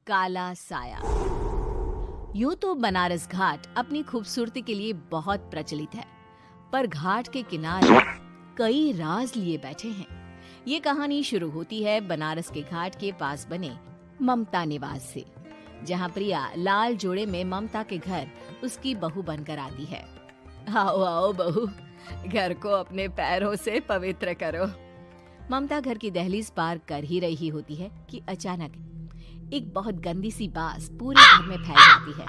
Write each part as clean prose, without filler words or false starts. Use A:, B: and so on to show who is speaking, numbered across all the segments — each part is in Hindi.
A: काला साया। यूं तो बनारस घाट अपनी खूबसूरती के लिए बहुत प्रचलित है, पर घाट के किनारे कई राज लिए बैठे हैं। ये कहानी शुरू होती है बनारस के घाट के पास बने ममता निवास से, जहां प्रिया लाल जोड़े में ममता के घर उसकी बहू बनकर आती है। आओ आओ बहू, घर को अपने पैरों से पवित्र करो। ममता घर की दहलीज पार कर ही रही होती है कि अचानक एक बहुत गंदी सी बास पूरे घर में फैल जाती है।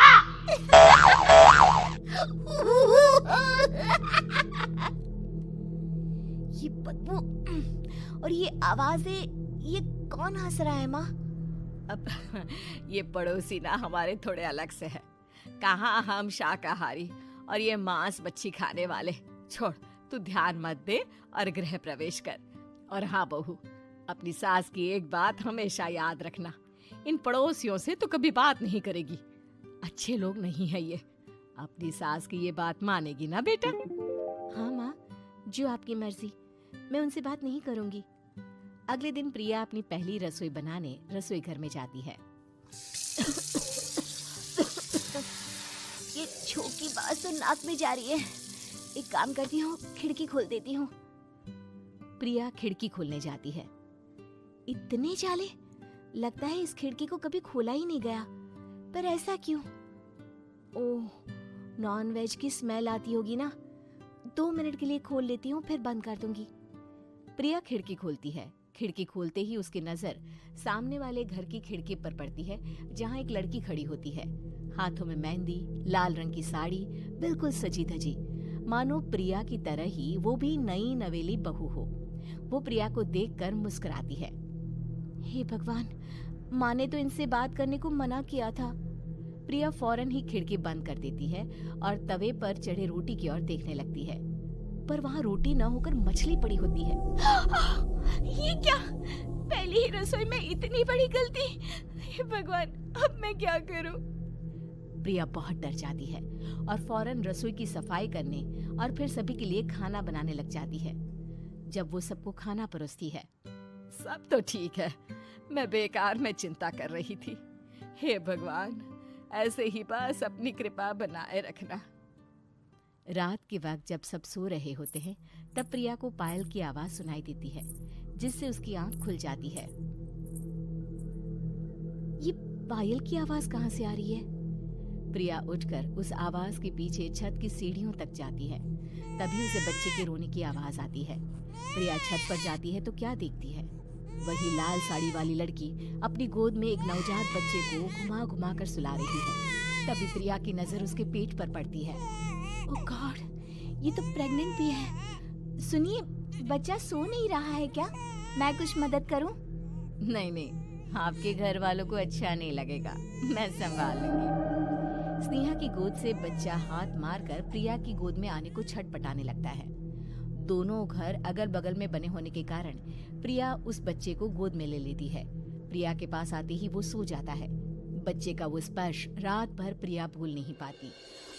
A: ये बदबू और ये आवाजें, ये कौन हंस रहा है माँ? अब ये पड़ोसी ना हमारे थोड़े अलग से है। कहाँ हम शाकाहारी और ये मांस मच्छी खाने वाले। छोड़, तू ध्यान मत दे और गृह प्रवेश कर। और हाँ बहू, अपनी सास की एक बात हमेशा याद रखना, इन पड़ोसियों से तो कभी बात नहीं करेगी। अच्छे लोग नहीं है ये। अपनी सास की ये बात मानेगी ना बेटा? हाँ माँ, जो आपकी मर्जी, मैं उनसे बात नहीं करूंगी। अगले दिन प्रिया अपनी पहली रसोई बनाने रसोई घर में जाती है। ये छोकी बात तो नाक में जा रही है। एक काम करती हूँ, खिड़की खोल देती हूँ। प्रिया खिड़की खोलने जाती है। इतने जाले, लगता है इस खिड़की को कभी खोला ही नहीं गया। पर ऐसा क्यों? ओह, नॉन वेज की स्मेल आती होगी ना। 2 मिनट के लिए खोल लेती हूँ, फिर बंद कर दूंगी। प्रिया खिड़की खोलती है। खिड़की खोलते ही उसकी नजर सामने वाले घर की खिड़की पर पड़ती है, जहाँ एक लड़की खड़ी होती है। हाथों में मेहंदी, लाल रंग की साड़ी, बिल्कुल सजी धजी, मानो प्रिया की तरह ही वो भी नई नवेली बहू हो। वो प्रिया को देखकर मुस्कुराती है। हे भगवान, माँ ने तो इनसे बात करने को मना किया था। प्रिया फौरन ही खिड़की बंद कर देती है और तवे पर चढ़े रोटी की ओर देखने लगती है, पर वहाँ रोटी न होकर मछली पड़ी होती है। ये क्या? पहली ही रसोई में इतनी बड़ी गलती! हे भगवान, अब मैं क्या करूं? प्रिया बहुत डर जाती है और फौरन रसोई की सफाई करने और फिर सभी के लिए खाना बनाने लग जाती है। जब वो सबको खाना परोसती है, सब तो ठीक है, मैं बेकार में चिंता कर रही थी। हे भगवान, ऐसे ही बस अपनी कृपा बनाए रखना। रात के वक्त जब सब सो रहे होते हैं, तब प्रिया को पायल की आवाज सुनाई देती है, जिससे उसकी आंख खुल जाती है। ये पायल की आवाज कहाँ से आ रही है? प्रिया उठकर उस आवाज के पीछे छत की सीढ़ियों तक जाती है। तभी उसे बच्चे के रोने की आवाज आती है। प्रिया छत पर जाती है तो क्या देखती है? वही लाल साड़ी वाली लड़की अपनी गोद में एक नवजात बच्चे को घुमा घुमा कर सुला रही है। तभी प्रिया की नजर उसके पेट पर पड़ती है। ओह गॉड, ये तो प्रेग्नेंट भी है। सुनिए, बच्चा सो नहीं रहा है क्या? मैं कुछ मदद करूं? नहीं नहीं, आपके घर वालों को अच्छा नहीं लगेगा, मैं संभाल लूंगी। स्नेहा की गोद से बच्चा हाथ मारकर प्रिया की गोद में आने को छटपटाने लगता है। दोनों घर अगल बगल में बने होने के कारण प्रिया उस बच्चे को गोद में ले लेती है। प्रिया के पास आते ही वो सो जाता है। बच्चे का वो स्पर्श रात भर प्रिया भूल नहीं पाती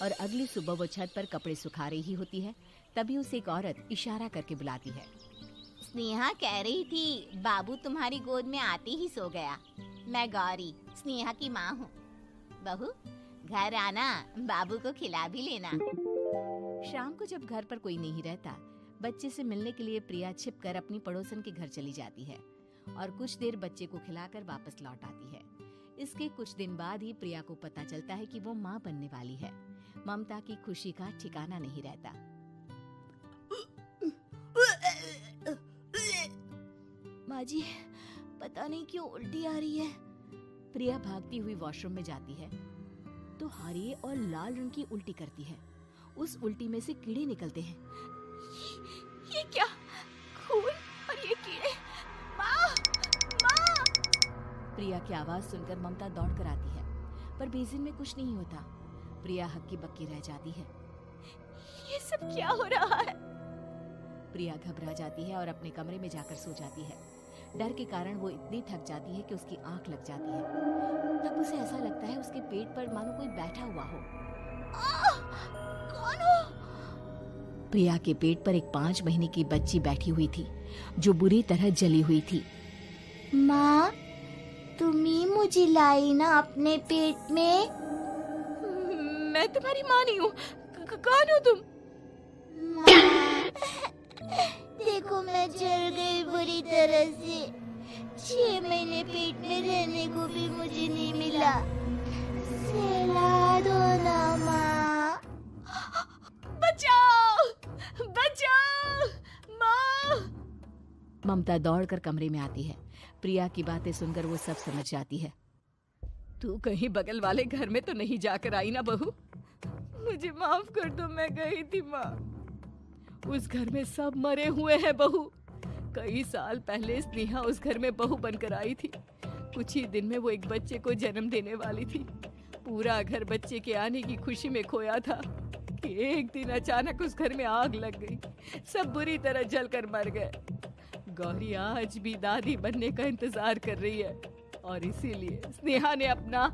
A: और अगली सुबह वो छत पर कपड़े सुखा रही होती है। तभी उसे एक औरत इशारा करके बुलाती है। स्नेहा कह रही थी बाबू तुम्हारी गोद में आते ही सो गया। मैं गौरी, स्नेहा की माँ हूँ। बहू, घर आना, बाबू को खिला भी लेना। शाम को जब घर पर कोई नहीं रहता, बच्चे से मिलने के लिए प्रिया छिपकर अपनी पड़ोसन के घर चली जाती है और कुछ देर बच्चे को खिलाकर वापस लौट आती है। इसके कुछ दिन बाद ही प्रिया को पता चलता है कि वो माँ बनने वाली है। ममता की खुशी का ठिकाना नहीं रहता। माँ जी, पता नहीं क्यों उल्टी आ रही है। प्रिया भागती हुई वॉशरूम में जाती है तो हरे और लाल रंग की उल्टी करती है। उस उल्टी में से कीड़े निकलते हैं। ये क्या? खून और ये कीड़े! माँ! माँ! प्रिया की आवाज सुनकर ममता दौड़ कर आती है, पर बेसिन में कुछ नहीं होता। प्रिया हक्की बक्की रह जाती है। ये सब क्या हो रहा है? प्रिया घबरा जाती है और अपने कमरे में जाकर सो जाती है। डर के कारण वो इतनी थक जाती है कि उसकी आंख लग जाती है। तब उसे ऐसा लगता है उसके पेट पर मानो कोई बैठा हुआ हो। कौन हो? प्रिया के पेट पर एक 5 महीने की बच्ची बैठी हुई थी, जो बुरी तरह जली हुई थी। माँ,
B: तुम ही मुझे लाई ना अपने पेट में।
A: मैं तुम्हारी माँ नहीं हूँ। कौन हो तुम?
B: माँ, देखो मैं जल गई बुरी तरह से। 6 महीने पेट में रहने को भी मुझे नहीं मिला। सहला दो ना माँ।
A: बचाओ, बचाओ, माँ। ममता दौड़कर कमरे में आती है। प्रिया की बातें सुनकर वो सब समझ जाती है। तू कहीं बगल वाले घर में तो नहीं जाकर आई ना बहू? मुझे माफ कर दो, मैं गई थी माँ। उस घर में सब मरे हुए हैं बहू। कई साल पहले स्नेहा उस घर में बहू बनकर आई थी। कुछ ही दिन में वो एक बच्चे को जन्म देने वाली थी। पूरा घर बच्चे के आने की खुशी में खोया था कि एक दिन अचानक उस घर में आग लग गई। सब बुरी तरह जलकर मर गए। गौरी आज भी दादी बनने का इंतजार कर रही है और इसीलिए स्नेहा ने अपना